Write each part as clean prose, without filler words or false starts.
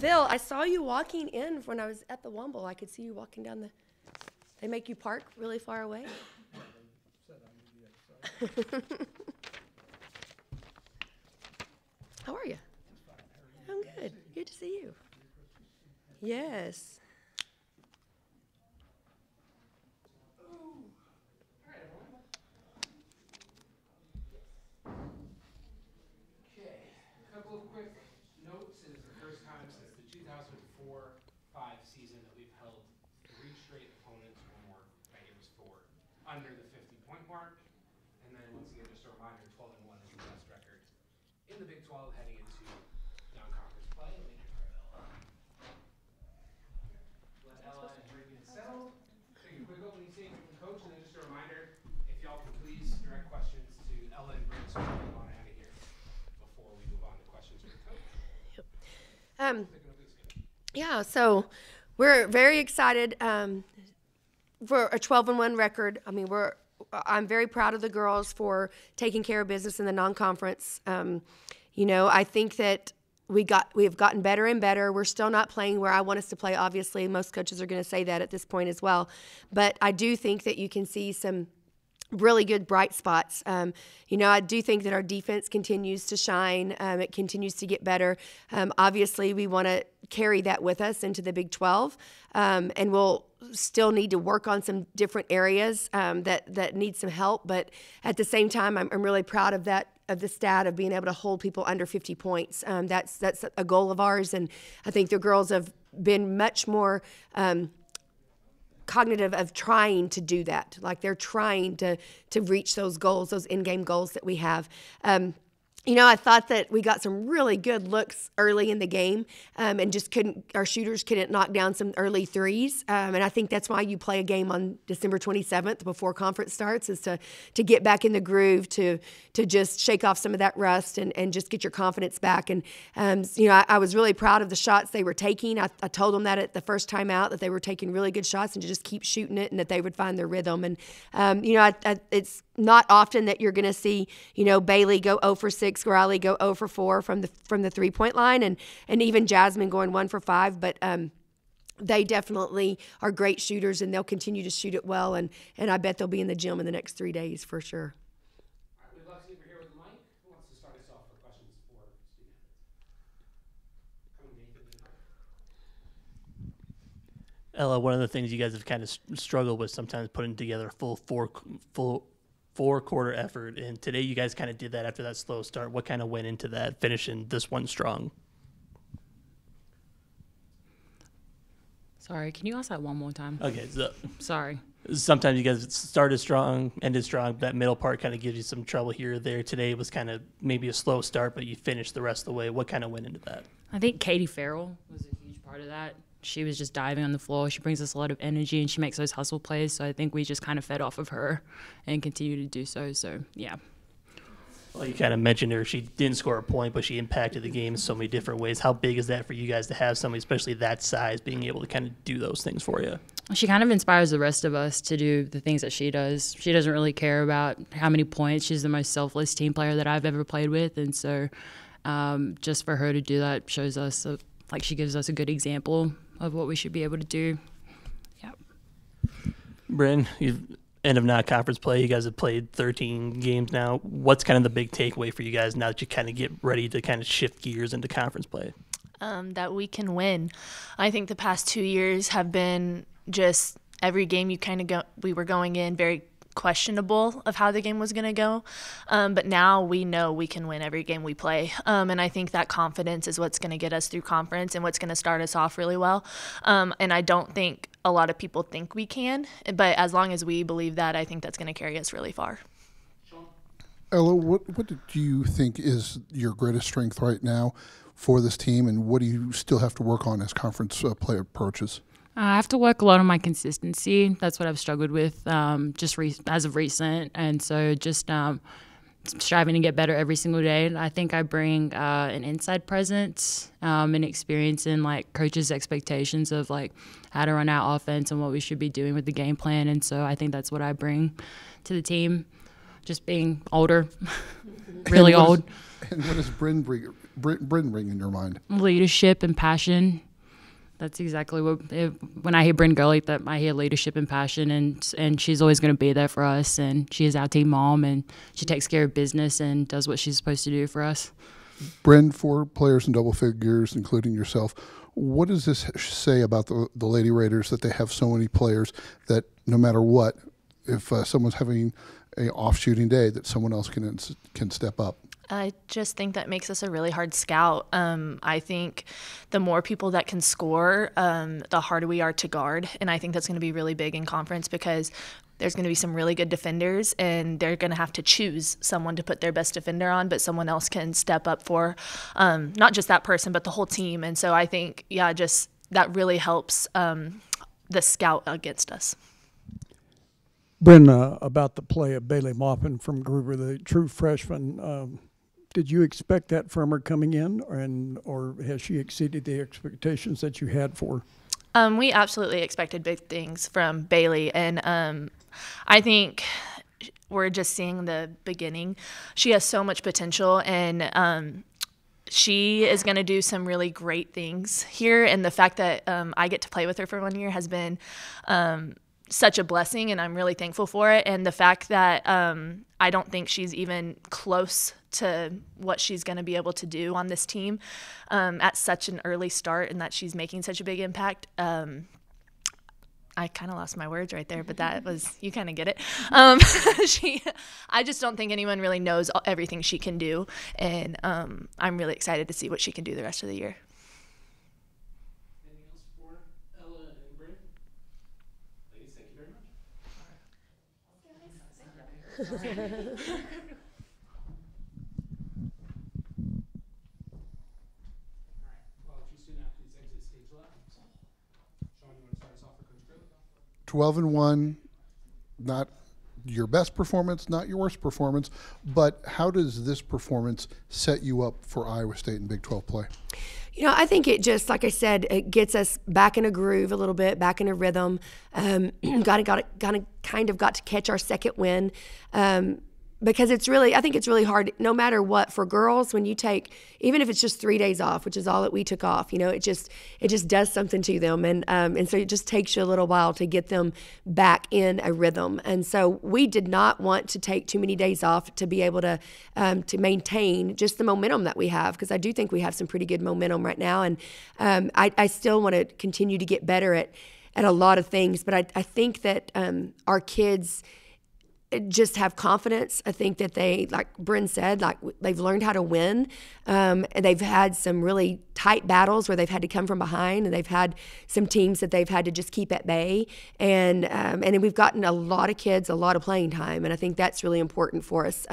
Phil, I saw you walking in when I was at the Womble. I could see you walking down the. They make you park really far away. How are you? I'm good. Good to see you. Yes. Season that we've held 3 straight opponents or more games for under the 50-point mark. And then once again, just a reminder, 12-1 is the best record in the Big 12 heading into non-conference play. Let Ella and Brady get settled. Take a quick opening statement from the coach, and then just a reminder, if y'all can please direct questions to Ella and Brady so we can move on out of here before we move on to questions for the coach. Yep. Yeah, so we're very excited for a 12-1 record. I mean, I'm very proud of the girls for taking care of business in the non-conference. I think that we have gotten better and better. We're still not playing where I want us to play. Obviously, most coaches are going to say that at this point as well. But I do think that you can see some really good bright spots. I do think that our defense continues to shine. It continues to get better. Obviously, we want to carry that with us into the Big 12, and we'll still need to work on some different areas that need some help. But at the same time, I'm really proud of that, of the stat of being able to hold people under 50 points. That's a goal of ours, and I think the girls have been much more cognitive of trying to do that. Like they're trying to reach those goals, those in-game goals that we have. I thought that we got some really good looks early in the game and our shooters couldn't knock down some early threes. And I think that's why you play a game on December 27th before conference starts, is to get back in the groove, to just shake off some of that rust and just get your confidence back. And, I was really proud of the shots they were taking. I told them that at the first time out, that they were taking really good shots and to just keep shooting it and that they would find their rhythm. And, it's not often that you're going to see, Bailey go 0 for 6, Riley go 0 for 4 from the 3-point line, and even Jasmine going 1 for 5. But they definitely are great shooters, and they'll continue to shoot it well. And I bet they'll be in the gym in the next 3 days for sure. All right, we'd love to see if we're here with Mike. Who wants to start us off for questions for students? Ella, one of the things you guys have kind of struggled with sometimes putting together a full four-quarter effort, and today you guys kind of did that after that slow start. What kind of went into that, finishing this one strong? Sorry, can you ask that one more time? Okay, so sorry. Sometimes you guys started strong, ended strong. That middle part kind of gives you some trouble here or there. Today was kind of maybe a slow start, but you finished the rest of the way. What kind of went into that? I think Katie Farrell was a huge part of that. She was just diving on the floor. She brings us a lot of energy, and she makes those hustle plays. So I think we just kind of fed off of her and continue to do so. So, yeah. Well, you kind of mentioned her. She didn't score a point, but she impacted the game in so many different ways. How big is that for you guys to have somebody, especially that size, being able to kind of do those things for you? She kind of inspires the rest of us to do the things that she does. She doesn't really care about how many points. She's the most selfless team player that I've ever played with. And so just for her to do that shows us, she gives us a good example of what we should be able to do. Yeah. Bryn, end of non-conference play. You guys have played 13 games now. What's kind of the big takeaway for you guys now that you kind of get ready to kind of shift gears into conference play? That we can win. I think the past 2 years have been just every game we were going in very questionable of how the game was going to go. But now we know we can win every game we play. And I think that confidence is what's going to get us through conference and what's going to start us off really well. And I don't think a lot of people think we can, but as long as we believe that, I think that's going to carry us really far. Ella, what do you think is your greatest strength right now for this team, and what do you still have to work on as conference play approaches? I have to work a lot on my consistency. That's what I've struggled with as of recent. And so just striving to get better every single day. I think I bring an inside presence and experience in coaches' expectations of how to run our offense and what we should be doing with the game plan. And so I think that's what I bring to the team, just being older, really old. And what does Bryn bring in your mind? Leadership and passion. That's exactly what. When I hear Bryn Gurley, that I hear leadership and passion, and she's always going to be there for us. And she is our team mom, and she takes care of business and does what she's supposed to do for us. Bryn, 4 players in double figures, including yourself. What does this say about the Lady Raiders that they have so many players that no matter what, if someone's having an off shooting day, that someone else can step up? I just think that makes us a really hard scout. I think the more people that can score, the harder we are to guard. And I think that's going to be really big in conference because there's going to be some really good defenders, and they're going to have to choose someone to put their best defender on, but someone else can step up for not just that person, but the whole team. And so I think, just that really helps the scout against us. Bryn, about the play of Bailey Maupin from Gruber, the true freshman, did you expect that from her coming in, or has she exceeded the expectations that you had for her? We absolutely expected big things from Bailey, and I think we're just seeing the beginning. She has so much potential, and she is going to do some really great things here, and the fact that I get to play with her for 1 year has been such a blessing, and I'm really thankful for it. And the fact that I don't think she's even close to what she's going to be able to do on this team at such an early start, and that she's making such a big impact. I kind of lost my words right there, but that was, you kind of get it. I just don't think anyone really knows everything she can do, and I'm really excited to see what she can do the rest of the year. Anything else for Ella and Bryn? Ladies, thank you very much. Well, a few student athletes exit stage left. Sean, you want to start us off for Coach Bryn? 12-1, not your best performance, not your worst performance, but how does this performance set you up for Iowa State in Big 12 play? I think it just, like I said, it gets us back in a groove a little bit, back in a rhythm. Kind of got to catch our second win. Because I think it's really hard, no matter what, for girls, when you take, even if it's just 3 days off, which is all that we took off, it just does something to them. And so it just takes you a little while to get them back in a rhythm. And so we did not want to take too many days off to be able to maintain just the momentum that we have, because I do think we have some pretty good momentum right now. And I still want to continue to get better at a lot of things. But I think that our kids just have confidence. I think that they, like Bryn said, they've learned how to win. And they've had some really tight battles where they've had to come from behind, and they've had some teams that they've had to just keep at bay. And then we've gotten a lot of kids a lot of playing time, and I think that's really important for us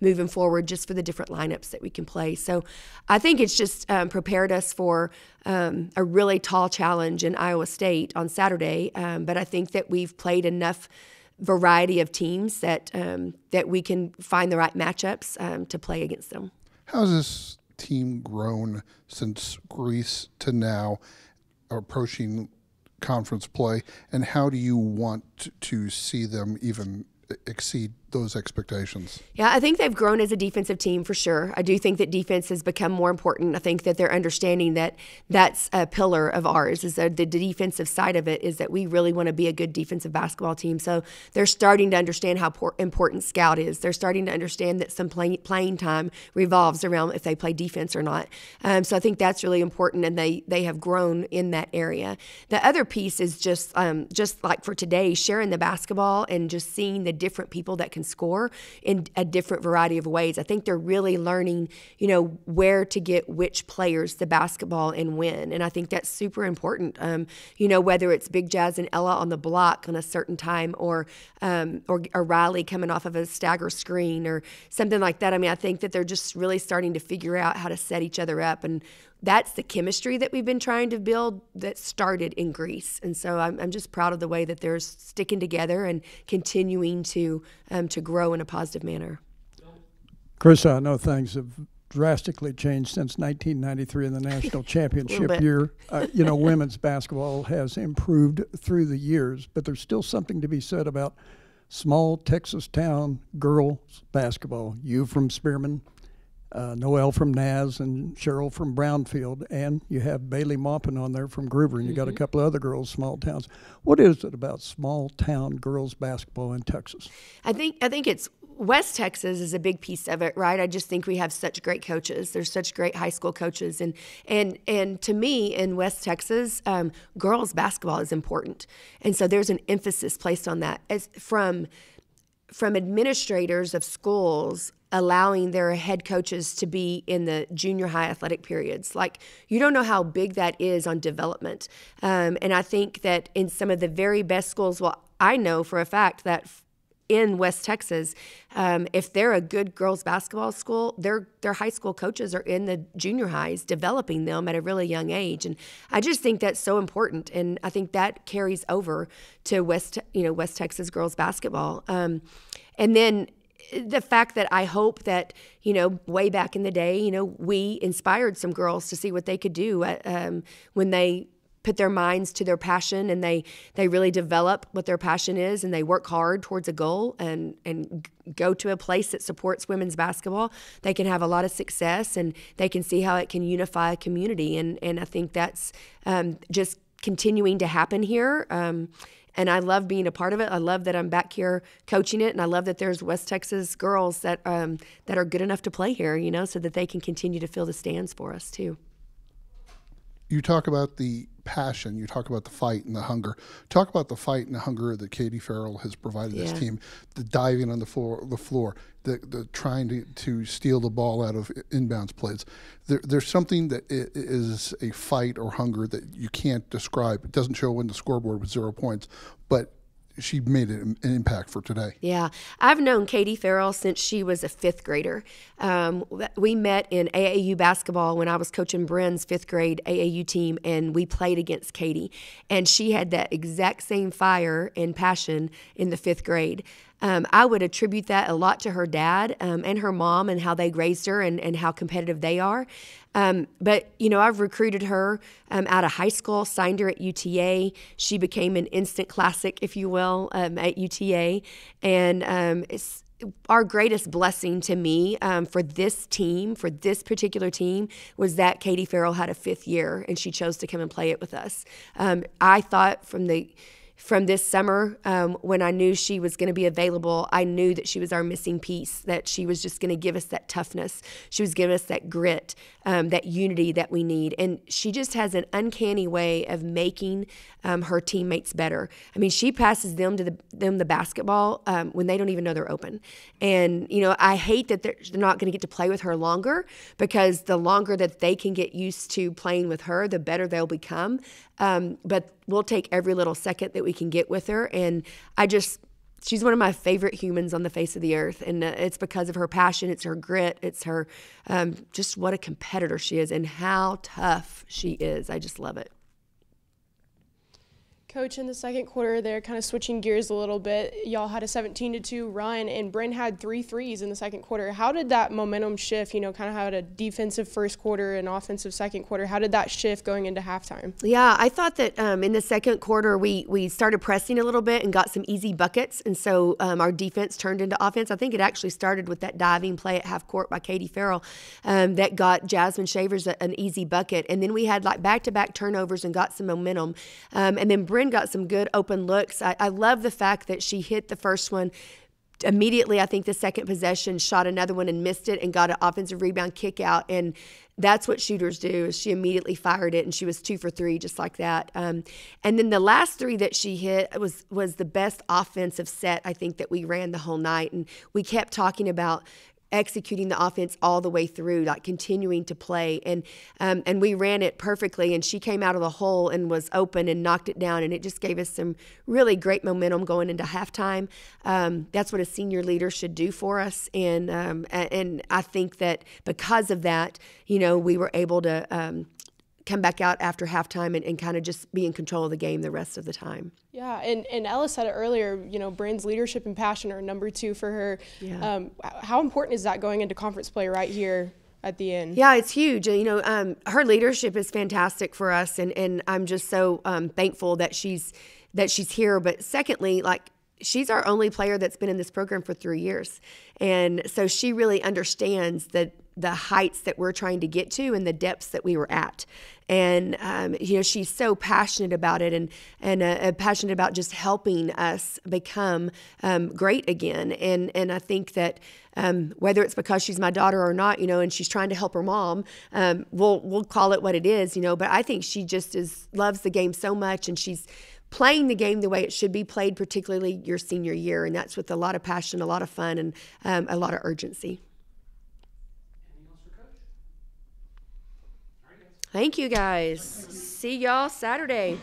moving forward, just for the different lineups that we can play. So I think it's just prepared us for a really tall challenge in Iowa State on Saturday. But I think that we've played enough variety of teams that we can find the right matchups to play against them. How has this team grown since Greece to now, approaching conference play, and how do you want to see them even exceed those expectations? Yeah, I think they've grown as a defensive team for sure. I do think that defense has become more important. I think that they're understanding that that's a pillar of ours, is that the defensive side of it is that we really want to be a good defensive basketball team. So they're starting to understand how important scout is. They're starting to understand that some playing time revolves around if they play defense or not. So I think that's really important, and they have grown in that area. The other piece is just like for today, sharing the basketball and just seeing the different people that can score in a different variety of ways. I think they're really learning, where to get which players the basketball and when. And I think that's super important. Whether it's Big Jazz and Ella on the block on a certain time, or Riley coming off of a stagger screen or something like that. I mean, I think that they're just really starting to figure out how to set each other up, and that's the chemistry that we've been trying to build that started in Greece. And so I'm just proud of the way that they're sticking together and continuing to grow in a positive manner. Chris, I know things have drastically changed since 1993 in the national championship year. Women's basketball has improved through the years, but there's still something to be said about small Texas town girls basketball. You from Spearman, Noelle from Naz and Cheryl from Brownfield, and you have Bailey Maupin on there from Gruber, and you got a couple of other girls, small towns. What is it about small town girls basketball in Texas? I think it's West Texas is a big piece of it, right? I just think we have such great coaches. There's such great high school coaches, and to me in West Texas, girls basketball is important, and so there's an emphasis placed on that as from administrators of schools allowing their head coaches to be in the junior high athletic periods. Like, you don't know how big that is on development. And I think that in some of the very best schools, well, I know for a fact that in West Texas, if they're a good girls basketball school, their high school coaches are in the junior highs developing them at a really young age. And I just think that's so important. And I think that carries over to West Texas girls basketball. And then the fact that I hope that, way back in the day, we inspired some girls to see what they could do when they put their minds to their passion and they really develop what their passion is and they work hard towards a goal and go to a place that supports women's basketball. They can have a lot of success and they can see how it can unify a community. And I think that's just continuing to happen here. And I love being a part of it. I love that I'm back here coaching it, and I love that there's West Texas girls that are good enough to play here, so that they can continue to fill the stands for us too. You talk about the passion, you talk about the fight and the hunger. Talk about the fight and the hunger that Katie Farrell has provided this team, the diving on the floor, the trying to steal the ball out of inbounds plays. There's something that is a fight or hunger that you can't describe. It doesn't show in the scoreboard with 0 points, but she made an impact for today. Yeah. I've known Katie Farrell since she was a fifth grader. We met in AAU basketball when I was coaching Bryn's fifth grade AAU team, and we played against Katie. And she had that exact same fire and passion in the fifth grade. I would attribute that a lot to her dad and her mom and how they raised her and how competitive they are. But, I've recruited her out of high school, signed her at UTA. She became an instant classic, if you will, at UTA. And it's our greatest blessing to me for this team, for this particular team, was that Katie Farrell had a fifth year and she chose to come and play it with us. I thought from this summer, when I knew she was going to be available, I knew that she was our missing piece, that she was just going to give us that toughness. She was giving us that grit, that unity that we need. And she just has an uncanny way of making her teammates better. I mean, she passes them the basketball when they don't even know they're open. And, I hate that they're not going to get to play with her longer, because the longer that they can get used to playing with her, the better they'll become. But we'll take every little second that we can get with her. And she's one of my favorite humans on the face of the earth. And it's because of her passion. It's her grit. It's her, just what a competitor she is and how tough she is. I just love it. Coach, in the second quarter, they're kind of switching gears a little bit. Y'all had a 17-2 run, and Bryn had 3 threes in the second quarter. How did that momentum shift? Kind of had a defensive first quarter and offensive second quarter. How did that shift going into halftime? Yeah, I thought that in the second quarter we started pressing a little bit and got some easy buckets, and so our defense turned into offense. I think it actually started with that diving play at half court by Katie Farrell that got Jasmine Shavers an easy bucket, and then we had like back-to-back turnovers and got some momentum, and then Bryn got some good open looks. I love the fact that she hit the first one immediately. I think the second possession shot another one and missed it and got an offensive rebound kick out. And that's what shooters do, is she immediately fired it, and she was 2 for 3 just like that. And then the last 3 that she hit was the best offensive set I think that we ran the whole night. And we kept talking about executing the offense all the way through, like continuing to play. And we ran it perfectly, and she came out of the hole and was open and knocked it down, and it just gave us some really great momentum going into halftime. That's what a senior leader should do for us. And I think that because of that, we were able to come back out after halftime and kind of just be in control of the game the rest of the time. Yeah, and Ella said it earlier, Bryn's leadership and passion are number 2 for her. Yeah. How important is that going into conference play right here at the end? Yeah, it's huge. Her leadership is fantastic for us, and I'm just so thankful that she's here. But secondly, she's our only player that's been in this program for 3 years. And so she really understands that the heights that we're trying to get to and the depths that we were at. And, she's so passionate about it and passionate about just helping us become great again. And I think that whether it's because she's my daughter or not, and she's trying to help her mom, we'll call it what it is, but I think she just loves the game so much, and she's playing the game the way it should be played, particularly your senior year. And that's with a lot of passion, a lot of fun, and a lot of urgency. Thank you, guys. See y'all Saturday.